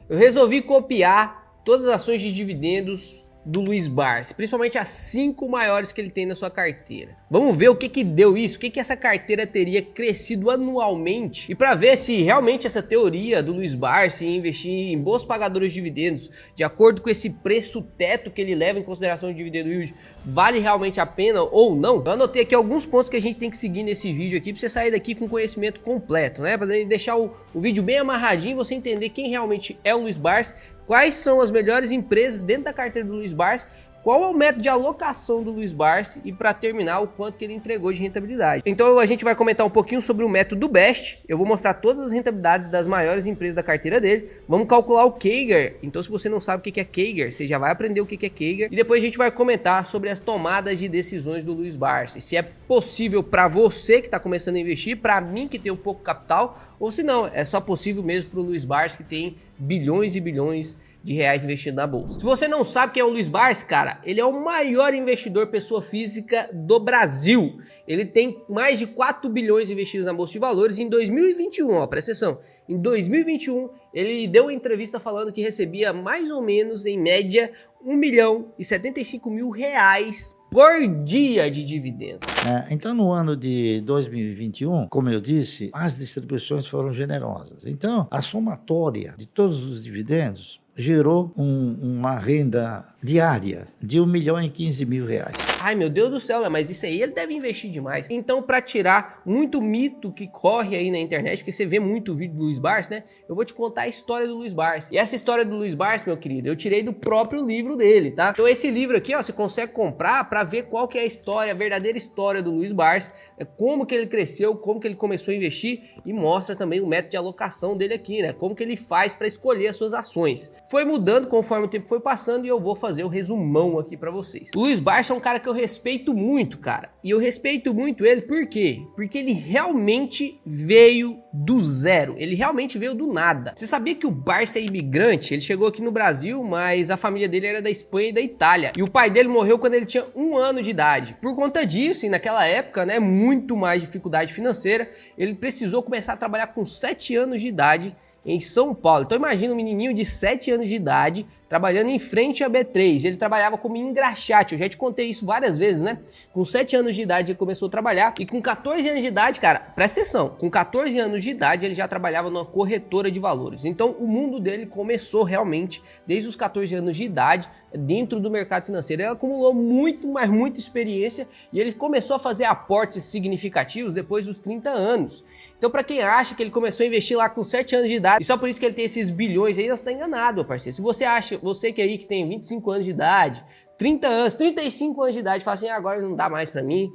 Eu resolvi copiar todas as ações de dividendos do Luiz Barsi, principalmente as 5 maiores que ele tem na sua carteira. Vamos ver o que deu isso, o que essa carteira teria crescido anualmente, e para ver se realmente essa teoria do Luiz Barsi em investir em bons pagadores de dividendos, de acordo com esse preço teto que ele leva em consideração de dividendo yield, vale realmente a pena ou não. Eu anotei aqui alguns pontos que a gente tem que seguir nesse vídeo aqui para você sair daqui com conhecimento completo, né? Para deixar o vídeo bem amarradinho e você entender quem realmente é o Luiz Barsi, quais são as melhores empresas dentro da carteira do Luiz Barsi, qual é o método de alocação do Luiz Barsi e, para terminar, o quanto que ele entregou de rentabilidade. Então a gente vai comentar um pouquinho sobre o método BEST, eu vou mostrar todas as rentabilidades das maiores empresas da carteira dele, vamos calcular o CAGR. Então se você não sabe o que é CAGR, você já vai aprender o que é CAGR, e depois a gente vai comentar sobre as tomadas de decisões do Luiz Barsi, se é possível para você que está começando a investir, para mim que tenho pouco capital, ou se não, é só possível mesmo para o Luiz Barsi que tem bilhões e bilhões de reais investindo na bolsa. Se você não sabe quem é o Luiz Barsi, cara, ele é o maior investidor pessoa física do Brasil. Ele tem mais de 4 bilhões investidos na bolsa de valores em 2021, ó, presta atenção. Em 2021, ele deu uma entrevista falando que recebia mais ou menos, em média, 1.075.000 reais por dia de dividendos. Então, no ano de 2021, como eu disse, as distribuições foram generosas. Então, a somatória de todos os dividendos gerou uma renda diária de 1.015.000 reais. Ai, meu Deus do céu, mas isso aí ele deve investir demais. Então, para tirar muito mito que corre aí na internet, porque você vê muito vídeo do Luiz Barsi, né? Eu vou te contar a história do Luiz Barsi. E essa história do Luiz Barsi, meu querido, eu tirei do próprio livro dele, tá? Então, esse livro aqui, ó, você consegue comprar para ver qual que é a história, a verdadeira história do Luiz Barsi, como que ele cresceu, como que ele começou a investir, e mostra também o método de alocação dele aqui, né? Como que ele faz para escolher as suas ações. Foi mudando conforme o tempo foi passando e eu vou fazer o resumão aqui para vocês. O Luiz Barsi é um cara que eu respeito muito, cara. E eu respeito muito ele por quê? Porque ele realmente veio do zero. Ele realmente veio do nada. Você sabia que o Barsi é imigrante? Ele chegou aqui no Brasil, mas a família dele era da Espanha e da Itália. E o pai dele morreu quando ele tinha 1 ano de idade. Por conta disso, e naquela época, né, muito mais dificuldade financeira, ele precisou começar a trabalhar com 7 anos de idade em São Paulo. Então imagina um menininho de 7 anos de idade trabalhando em frente à B3. Ele trabalhava como engraxate, eu já te contei isso várias vezes, né? Com 7 anos de idade ele começou a trabalhar e com 14 anos de idade, cara, presta atenção, com 14 anos de idade ele já trabalhava numa corretora de valores. Então o mundo dele começou realmente desde os 14 anos de idade dentro do mercado financeiro. Ele acumulou muito, mas muita experiência e ele começou a fazer aportes significativos depois dos 30 anos. Então para quem acha que ele começou a investir lá com 7 anos de idade e só por isso que ele tem esses bilhões aí, você tá enganado, meu parceiro. Se você acha, você que aí que tem 25 anos de idade, 30 anos, 35 anos de idade, fala assim, agora não dá mais pra mim,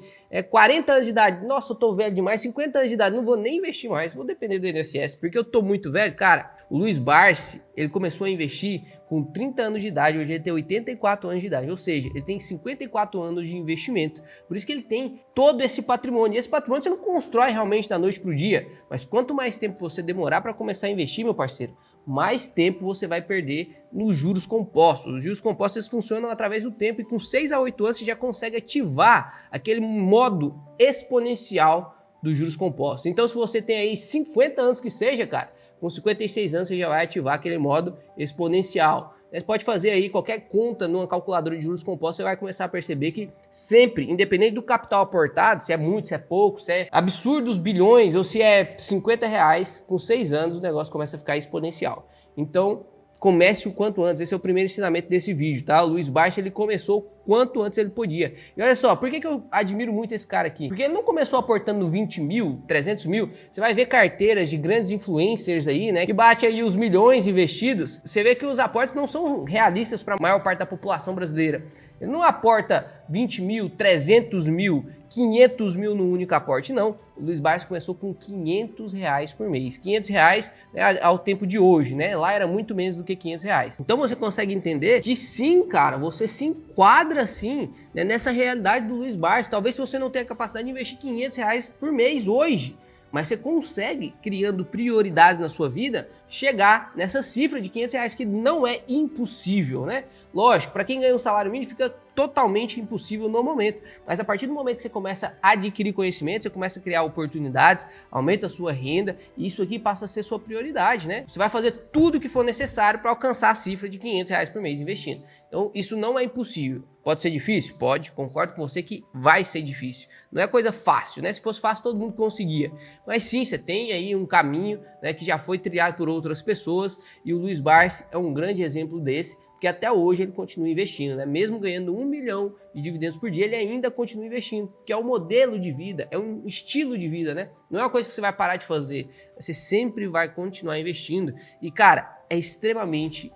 40 anos de idade, nossa, eu tô velho demais, 50 anos de idade, não vou nem investir mais, vou depender do INSS, porque eu tô muito velho. Cara, o Luiz Barsi, ele começou a investir com 30 anos de idade, hoje ele tem 84 anos de idade, ou seja, ele tem 54 anos de investimento, por isso que ele tem todo esse patrimônio, e esse patrimônio você não constrói realmente da noite pro dia, mas quanto mais tempo você demorar para começar a investir, meu parceiro, mais tempo você vai perder nos juros compostos. Os juros compostos eles funcionam através do tempo e com 6 a 8 anos você já consegue ativar aquele modo exponencial dos juros compostos. Então se você tem aí 50 anos que seja, cara, com 56 anos você já vai ativar aquele modo exponencial. Você pode fazer aí qualquer conta numa calculadora de juros compostos, você vai começar a perceber que sempre, independente do capital aportado, se é muito, se é pouco, se é absurdos bilhões ou se é 50 reais, com 6 anos o negócio começa a ficar exponencial. Então, comece o quanto antes, esse é o primeiro ensinamento desse vídeo, tá? O Luiz Barsi, ele começou o quanto antes ele podia. E olha só, por que eu admiro muito esse cara aqui? Porque ele não começou aportando 20 mil, 300 mil, você vai ver carteiras de grandes influencers aí, né, que bate aí os milhões investidos, você vê que os aportes não são realistas para a maior parte da população brasileira. Ele não aporta 20 mil, 300 mil, 500 mil no único aporte, não. O Luiz Barsi começou com 500 reais por mês. 500 reais, né, ao tempo de hoje, né? Lá era muito menos do que 500 reais. Então você consegue entender que sim, cara, você se enquadra sim, né, nessa realidade do Luiz Barsi. Talvez se você não tenha a capacidade de investir 500 reais por mês hoje, mas você consegue, criando prioridades na sua vida, chegar nessa cifra de R$500, que não é impossível, né? Lógico, para quem ganha um salário mínimo fica totalmente impossível no momento, mas a partir do momento que você começa a adquirir conhecimento, você começa a criar oportunidades, aumenta a sua renda, e isso aqui passa a ser sua prioridade, né? Você vai fazer tudo o que for necessário para alcançar a cifra de R$500 por mês investindo. Então isso não é impossível. Pode ser difícil? Pode, concordo com você que vai ser difícil. Não é coisa fácil, né? Se fosse fácil todo mundo conseguia. Mas sim, você tem aí um caminho, né, que já foi trilhado por outras pessoas, e o Luiz Barsi é um grande exemplo desse, porque até hoje ele continua investindo, né? Mesmo ganhando 1 milhão de dividendos por dia, ele ainda continua investindo, que é um modelo de vida, é um estilo de vida, né? Não é uma coisa que você vai parar de fazer, você sempre vai continuar investindo. E cara, é extremamente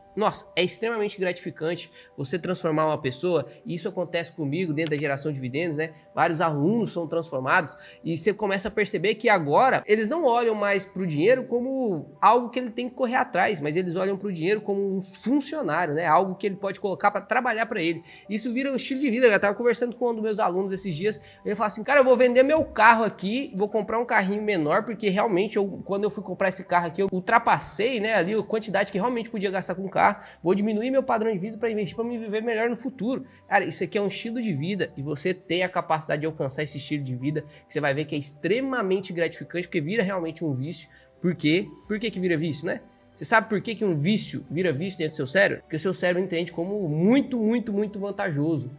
gratificante você transformar uma pessoa, e isso acontece comigo dentro da geração de dividendos, né? Vários alunos são transformados e você começa a perceber que agora eles não olham mais para o dinheiro como algo que ele tem que correr atrás, mas eles olham para o dinheiro como um funcionário, né? Algo que ele pode colocar para trabalhar para ele. Isso vira um estilo de vida. Eu estava conversando com um dos meus alunos esses dias, ele falou assim, cara, eu vou vender meu carro aqui, vou comprar um carrinho menor, porque realmente quando eu fui comprar esse carro aqui, eu ultrapassei, né, ali a quantidade que realmente podia gastar com o carro. Vou diminuir meu padrão de vida para investir, para me viver melhor no futuro. Cara, isso aqui é um estilo de vida, e você tem a capacidade de alcançar esse estilo de vida, que você vai ver que é extremamente gratificante, porque vira realmente um vício. Por quê? Por que vira vício, né? Você sabe por que um vício vira vício dentro do seu cérebro? Porque o seu cérebro entende como muito vantajoso.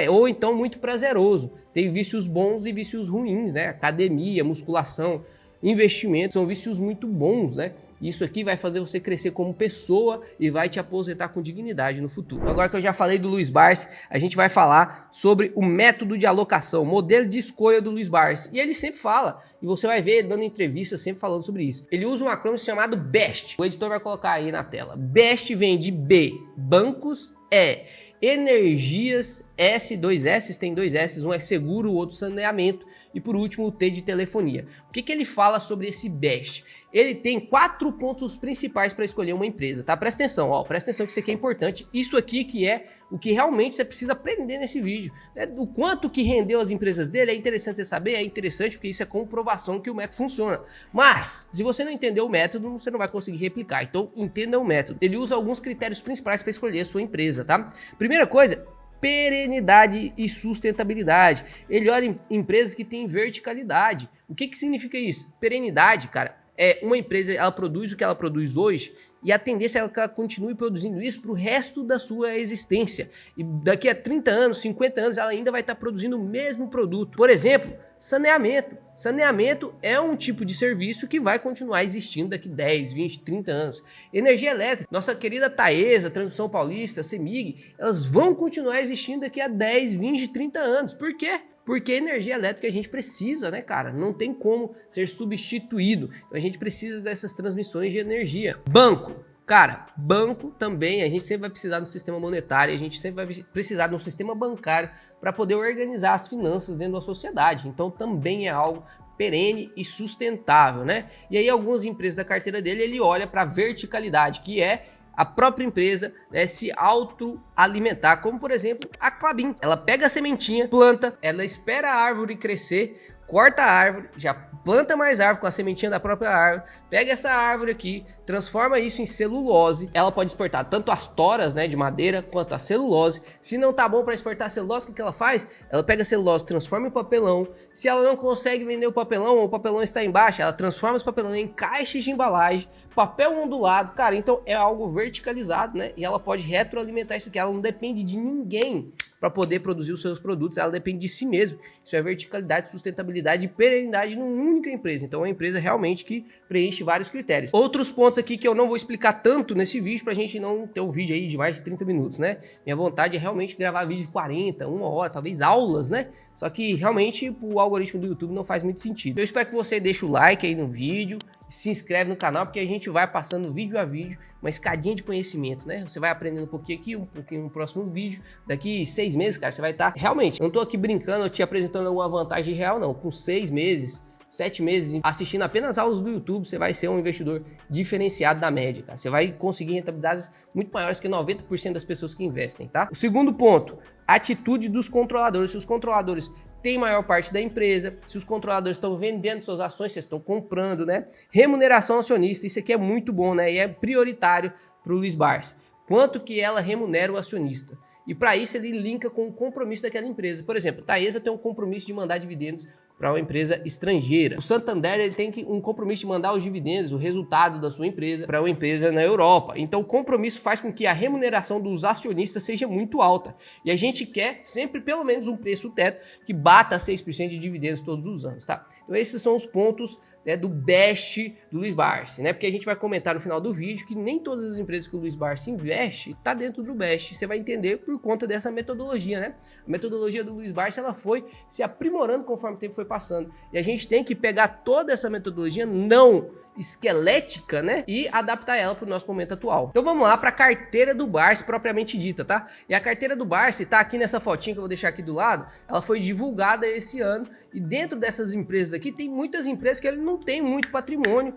Ou então muito prazeroso. Tem vícios bons e vícios ruins, né? Academia, musculação, investimentos são vícios muito bons, né? Isso aqui vai fazer você crescer como pessoa e vai te aposentar com dignidade no futuro. Agora que eu já falei do Luiz Barsi, a gente vai falar sobre o método de alocação, o modelo de escolha do Luiz Barsi. E ele sempre fala, e você vai ver dando entrevista sempre falando sobre isso. Ele usa um acrônimo chamado BEST. O editor vai colocar aí na tela. BEST vem de B, bancos, E, energias, S, 2 S, tem 2 S, um é seguro, o outro saneamento, e por último o T de telefonia. O que ele fala sobre esse BEST? Ele tem 4 pontos principais para escolher uma empresa, tá? Presta atenção, ó, presta atenção que isso aqui é importante. Isso aqui que é o que realmente você precisa aprender nesse vídeo, né? O quanto que rendeu as empresas dele é interessante você saber, é interessante porque isso é comprovação que o método funciona. Mas, se você não entender o método, você não vai conseguir replicar. Então, entenda o método. Ele usa alguns critérios principais para escolher a sua empresa, tá? Primeira coisa, perenidade e sustentabilidade. Ele olha em empresas que têm verticalidade. O que significa isso? Perenidade, cara, é uma empresa, ela produz o que ela produz hoje e a tendência é que ela continue produzindo isso para o resto da sua existência. E daqui a 30 anos, 50 anos, ela ainda vai estar produzindo o mesmo produto. Por exemplo, saneamento. Saneamento é um tipo de serviço que vai continuar existindo daqui 10, 20, 30 anos. Energia elétrica, nossa querida Taesa, Transmissão Paulista, CEMIG, elas vão continuar existindo daqui a 10, 20, 30 anos. Por quê? Porque energia elétrica a gente precisa, né, cara? Não tem como ser substituído. Então a gente precisa dessas transmissões de energia. Banco. Cara, banco também, a gente sempre vai precisar de um sistema monetário, a gente sempre vai precisar de um sistema bancário para poder organizar as finanças dentro da sociedade. Então também é algo perene e sustentável, né? E aí algumas empresas da carteira dele, ele olha para a verticalidade, que é a própria empresa, né, se autoalimentar, como por exemplo a Klabin. Ela pega a sementinha, planta, ela espera a árvore crescer, corta a árvore, já planta mais árvore com a sementinha da própria árvore, pega essa árvore aqui, transforma isso em celulose. Ela pode exportar tanto as toras, né, de madeira, quanto a celulose. Se não tá bom para exportar a celulose, o que ela faz? Ela pega a celulose, transforma em papelão. Se ela não consegue vender o papelão está embaixo, ela transforma esse papelão em caixas de embalagem, papel ondulado, cara, então é algo verticalizado, né? E ela pode retroalimentar isso aqui, ela não depende de ninguém para poder produzir os seus produtos, ela depende de si mesmo. Isso é verticalidade, sustentabilidade e perenidade numa única empresa. Então é uma empresa realmente que preenche vários critérios. Outros pontos aqui que eu não vou explicar tanto nesse vídeo, pra gente não ter um vídeo aí de mais de 30 minutos, né? Minha vontade é realmente gravar vídeo de 40, 1 hora, talvez aulas, né? Só que realmente o algoritmo do YouTube não faz muito sentido. Eu espero que você deixe o like aí no vídeo, se inscreve no canal, porque a gente vai passando vídeo a vídeo, uma escadinha de conhecimento, né? Você vai aprendendo um pouquinho aqui, um pouquinho no próximo vídeo. Daqui 6 meses, cara, você vai estar... Realmente, eu não tô aqui brincando, eu te apresentando alguma vantagem real, não. Com 6 meses, 7 meses, assistindo apenas aulas do YouTube, você vai ser um investidor diferenciado da média, cara. Você vai conseguir rentabilidades muito maiores que 90% das pessoas que investem, tá? O segundo ponto, atitude dos controladores. Se os controladores tem maior parte da empresa, se os controladores estão vendendo suas ações, vocês estão comprando, né? Remuneração acionista, isso aqui é muito bom, né? E é prioritário para o Luiz Barsi. Quanto que ela remunera o acionista? E para isso ele linka com o compromisso daquela empresa. Por exemplo, a Taesa tem um compromisso de mandar dividendos para uma empresa estrangeira. O Santander ele tem um compromisso de mandar os dividendos, o resultado da sua empresa, para uma empresa na Europa. Então o compromisso faz com que a remuneração dos acionistas seja muito alta. E a gente quer sempre pelo menos um preço teto que bata 6% de dividendos todos os anos, tá? Então esses são os pontos, né, do best do Luiz Barsi, né? Porque a gente vai comentar no final do vídeo que nem todas as empresas que o Luiz Barsi investe tá dentro do best. Você vai entender por conta dessa metodologia, né? A metodologia do Luiz Barsi, ela foi se aprimorando conforme o tempo foi passando. E a gente tem que pegar toda essa metodologia não esquelética, né, e adaptar ela para o nosso momento atual. Então vamos lá para a carteira do Barsi propriamente dita, tá? E a carteira do Barsi tá aqui nessa fotinha que eu vou deixar aqui do lado. Ela foi divulgada esse ano e dentro dessas empresas aqui tem muitas empresas que ele não tem muito patrimônio,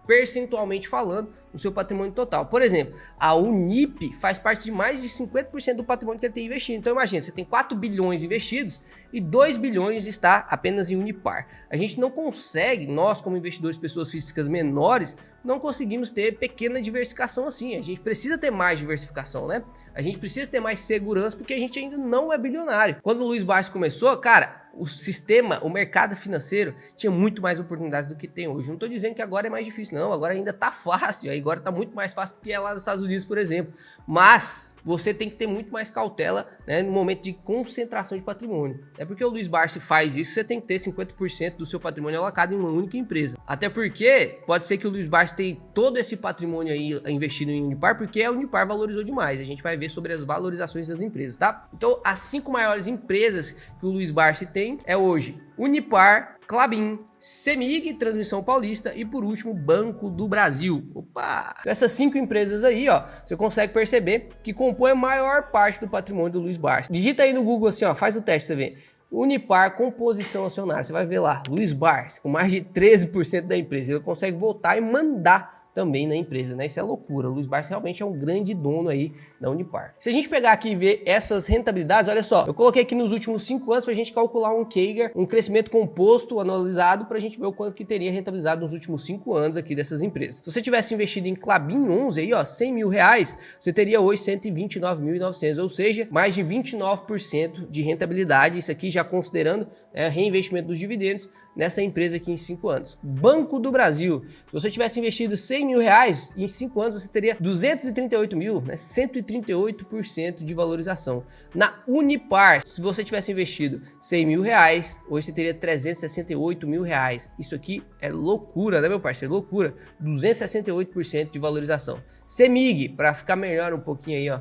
percentualmente falando, no seu patrimônio total. Por exemplo, a Unip faz parte de mais de 50% do patrimônio que ele tem investido. Então imagina, você tem 4 bilhões investidos e 2 bilhões está apenas em Unipar. A gente não consegue, nós como investidores, pessoas físicas menores, não conseguimos ter pequena diversificação assim. A gente precisa ter mais diversificação, né? A gente precisa ter mais segurança porque a gente ainda não é bilionário. Quando o Luiz Barsi começou, cara, o sistema, o mercado financeiro tinha muito mais oportunidades do que tem hoje. Não estou dizendo que agora é mais difícil, não. Agora ainda tá fácil. Agora tá muito mais fácil do que é lá nos Estados Unidos, por exemplo. Mas você tem que ter muito mais cautela, né, no momento de concentração de patrimônio. É porque o Luiz Barsi faz isso, você tem que ter 50% do seu patrimônio alocado em uma única empresa. Até porque pode ser que o Luiz Barsi tenha todo esse patrimônio aí investido em Unipar, porque a Unipar valorizou demais. A gente vai ver sobre as valorizações das empresas, tá? Então, as 5 maiores empresas que o Luiz Barsi tem é hoje Unipar, Klabin, CEMIG, Transmissão Paulista e por último Banco do Brasil. Opa! Então, essas 5 empresas aí, ó, você consegue perceber que compõem a maior parte do patrimônio do Luiz Barsi. Digita aí no Google assim, ó, faz o teste pra você ver. Unipar, composição acionária, você vai ver lá, Luiz Barsi, com mais de 13% da empresa, ele consegue voltar e mandar também na empresa, né? Isso é loucura. O Luiz Barsi realmente é um grande dono aí da Unipar. Se a gente pegar aqui e ver essas rentabilidades, olha só, eu coloquei aqui nos últimos 5 anos para a gente calcular um CAGR, um crescimento composto anualizado, para a gente ver o quanto que teria rentabilizado nos últimos 5 anos aqui dessas empresas. Se você tivesse investido em Klabin 11 aí, ó, 100 mil reais, você teria hoje 129.900, ou seja, mais de 29% de rentabilidade, isso aqui já considerando reinvestimento dos dividendos nessa empresa aqui em 5 anos. Banco do Brasil, se você tivesse investido 100 mil reais, em 5 anos você teria 238 mil, né? 138% de valorização. Na Unipar, se você tivesse investido 100 mil reais, hoje você teria 368 mil reais. Isso aqui é loucura, né, meu parceiro? Loucura. 268% de valorização. CEMIG, para ficar melhor um pouquinho aí, ó.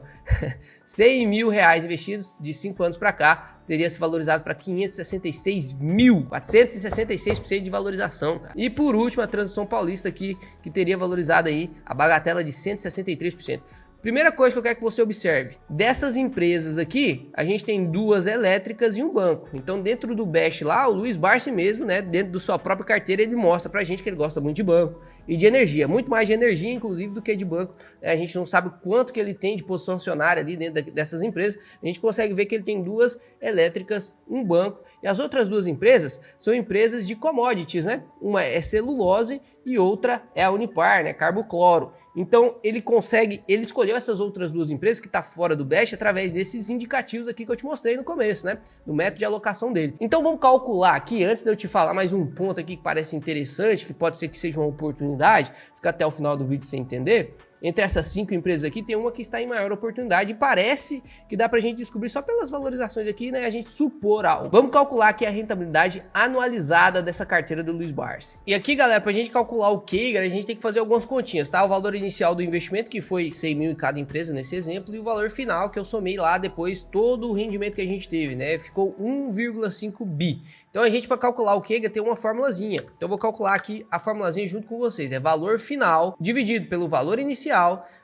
100 mil reais investidos de 5 anos para cá, teria se valorizado para 566 mil, 466% de valorização, cara. E por último, a Transmissão Paulista aqui, que teria valorizado aí a bagatela de 163%. Primeira coisa que eu quero que você observe, dessas empresas aqui, a gente tem 2 elétricas e um banco. Então dentro do Best lá, o Luiz Barsi mesmo, né, dentro da sua própria carteira, ele mostra pra gente que ele gosta muito de banco e de energia, muito mais de energia inclusive do que de banco. A gente não sabe quanto que ele tem de posição acionária ali dentro dessas empresas, a gente consegue ver que ele tem 2 elétricas, um banco, e as outras 2 empresas são empresas de commodities, né? Uma é celulose e outra é a Unipar, né, carbocloro. Então ele escolheu essas outras 2 empresas que tá fora do Best através desses indicativos aqui que eu te mostrei no começo, né? Do método de alocação dele. Então vamos calcular aqui, antes de eu te falar mais um ponto aqui que parece interessante, que pode ser que seja uma oportunidade, fica até o final do vídeo pra você entender. Entre essas 5 empresas aqui, tem uma que está em maior oportunidade e parece que dá pra gente descobrir só pelas valorizações aqui, né? A gente supor algo. Vamos calcular aqui a rentabilidade anualizada dessa carteira do Luiz Barsi. E aqui, galera, pra gente calcular o CAGR, a gente tem que fazer algumas continhas, tá? O valor inicial do investimento, que foi 100 mil em cada empresa nesse exemplo, e o valor final, que eu somei lá depois todo o rendimento que a gente teve, né? Ficou 1,5 bi. Então a gente, para calcular o CAGR, tem uma formulazinha. Então eu vou calcular aqui a formulazinha junto com vocês. É valor final dividido pelo valor inicial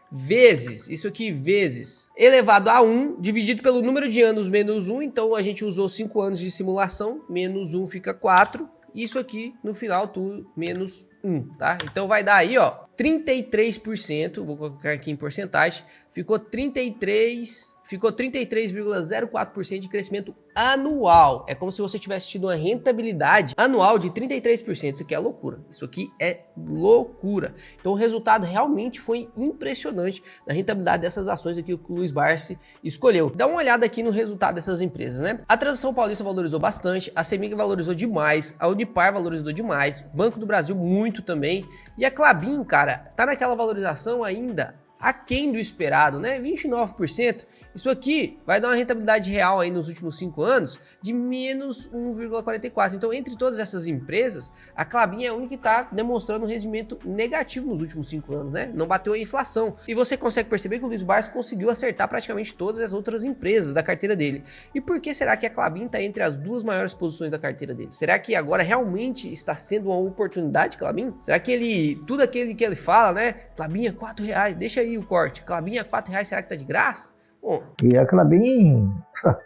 vezes, isso aqui vezes, elevado a 1, dividido pelo número de anos menos 1. Então a gente usou 5 anos de simulação, menos 1 fica 4. Isso aqui, no final, tudo menos tá? Então vai dar aí, ó, 33%, vou colocar aqui em porcentagem, ficou 33,04% de crescimento anual. É como se você tivesse tido uma rentabilidade anual de 33%. Isso aqui é loucura. Isso aqui é loucura. Então o resultado realmente foi impressionante da rentabilidade dessas ações aqui que o Luiz Barsi escolheu. Dá uma olhada aqui no resultado dessas empresas, né? A Transação Paulista valorizou bastante, a CEMIG valorizou demais, a Unipar valorizou demais, Banco do Brasil muito também, e a Klabin, cara, tá naquela valorização ainda aquém do esperado, né? 29%. Isso aqui vai dar uma rentabilidade real aí nos últimos 5 anos de menos 1,44. Então, entre todas essas empresas, a Klabin é a única que está demonstrando um rendimento negativo nos últimos 5 anos, né? Não bateu a inflação. E você consegue perceber que o Luiz Barsi conseguiu acertar praticamente todas as outras empresas da carteira dele. E por que será que a Klabin está entre as 2 maiores posições da carteira dele? Será que agora realmente está sendo uma oportunidade, Klabin? Será que tudo aquele que ele fala, né? Klabin é R$4, deixa aí o corte. Klabin é R$4, será que tá de graça? Bom. E a Klabin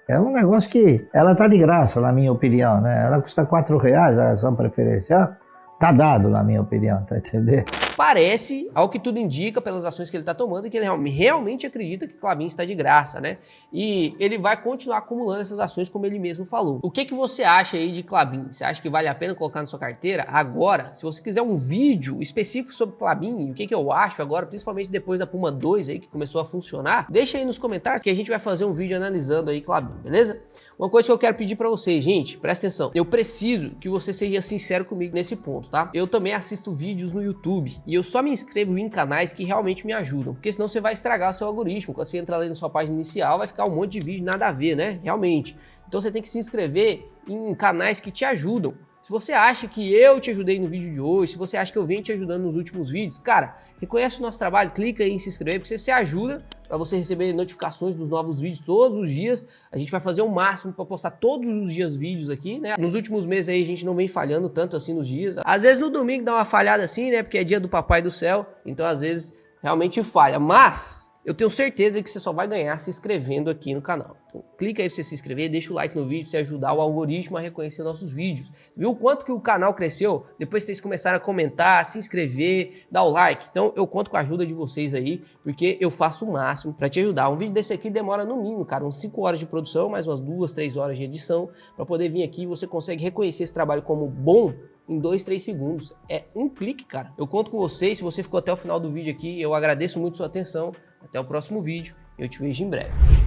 é um negócio que ela tá de graça, na minha opinião, né? Ela custa R$4, a ação preferencial, tá dado, na minha opinião, tá entendendo? Parece, ao que tudo indica, pelas ações que ele está tomando, que ele realmente acredita que Klabin está de graça, né? E ele vai continuar acumulando essas ações, como ele mesmo falou. O que você acha aí de Klabin? Você acha que vale a pena colocar na sua carteira? Agora, se você quiser um vídeo específico sobre Klabin, o que eu acho agora, principalmente depois da Puma 2 aí, que começou a funcionar, deixa aí nos comentários que a gente vai fazer um vídeo analisando aí Klabin, beleza? Uma coisa que eu quero pedir para vocês, gente, presta atenção. Eu preciso que você seja sincero comigo nesse ponto, tá? Eu também assisto vídeos no YouTube. E eu só me inscrevo em canais que realmente me ajudam, porque senão você vai estragar o seu algoritmo. Quando você entrar ali na sua página inicial, vai ficar um monte de vídeo nada a ver, né? Realmente. Então você tem que se inscrever em canais que te ajudam. Se você acha que eu te ajudei no vídeo de hoje, se você acha que eu venho te ajudando nos últimos vídeos, cara, reconhece o nosso trabalho, clica aí em se inscrever, porque você ajuda para você receber notificações dos novos vídeos todos os dias. A gente vai fazer o máximo para postar todos os dias vídeos aqui, né? Nos últimos meses aí a gente não vem falhando tanto assim nos dias. Às vezes no domingo dá uma falhada assim, né? Porque é dia do Papai do Céu, então às vezes realmente falha. Mas eu tenho certeza que você só vai ganhar se inscrevendo aqui no canal. Então, clica aí pra você se inscrever, deixa o like no vídeo, pra você ajudar o algoritmo a reconhecer nossos vídeos. Viu o quanto que o canal cresceu? Depois vocês começaram a comentar, se inscrever, dar o like. Então eu conto com a ajuda de vocês aí, porque eu faço o máximo pra te ajudar. Um vídeo desse aqui demora no mínimo, cara, uns 5 horas de produção, mais umas 2, 3 horas de edição, pra poder vir aqui e você consegue reconhecer esse trabalho como bom em 2, 3 segundos. É um clique, cara. Eu conto com vocês, se você ficou até o final do vídeo aqui, eu agradeço muito sua atenção. Até o próximo vídeo, eu te vejo em breve.